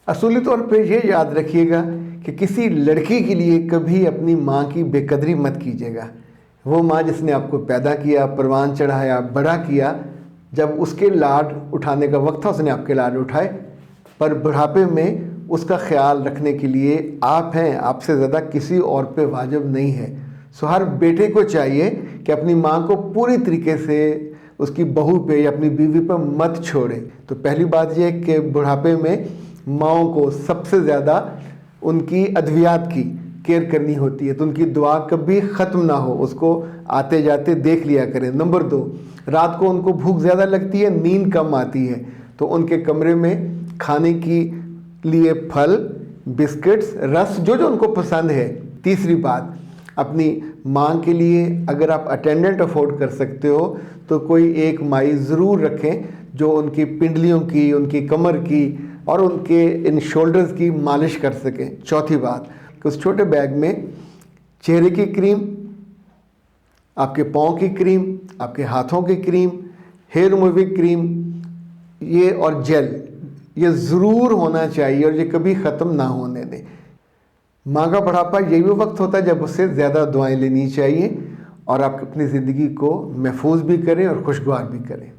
असूली तौर पे ये याद रखिएगा कि किसी लड़की के लिए कभी अपनी माँ की बेकदरी मत कीजिएगा। वो माँ जिसने आपको पैदा किया, परवान चढ़ाया, बड़ा किया, जब उसके लाड उठाने का वक्त था उसने आपके लाड उठाए, पर बुढ़ापे में उसका ख्याल रखने के लिए आप हैं, आपसे ज़्यादा किसी और पे वाजिब नहीं है। सो हर बेटे को चाहिए कि अपनी माँ को पूरी तरीके से उसकी बहू पे या अपनी बीवी पे मत छोड़े। तो पहली बात यह कि बुढ़ापे में माँओं को सबसे ज़्यादा उनकी अद्वियात की केयर करनी होती है, तो उनकी दुआ कभी ख़त्म ना हो, उसको आते जाते देख लिया करें। नंबर 2, रात को उनको भूख ज़्यादा लगती है, नींद कम आती है, तो उनके कमरे में खाने की लिए फल, बिस्किट्स, रस, जो जो उनको पसंद है। तीसरी बात, अपनी माँ के लिए अगर आप अटेंडेंट अफोर्ड कर सकते हो तो कोई एक माई ज़रूर रखें जो उनकी पिंडलियों की, उनकी कमर की और उनके इन शोल्डर्स की मालिश कर सकें। चौथी बात, कि उस छोटे बैग में चेहरे की क्रीम, आपके पाँव की क्रीम, आपके हाथों की क्रीम, हेयर रिमूविंग क्रीम, ये और जेल, ये ज़रूर होना चाहिए और ये कभी ख़त्म ना होने दें। माँ का बुढ़ापा यही वो वक्त होता है जब उससे ज़्यादा दुआएं लेनी चाहिए और आप अपनी ज़िंदगी को महफूज भी करें और खुशगवार भी करें।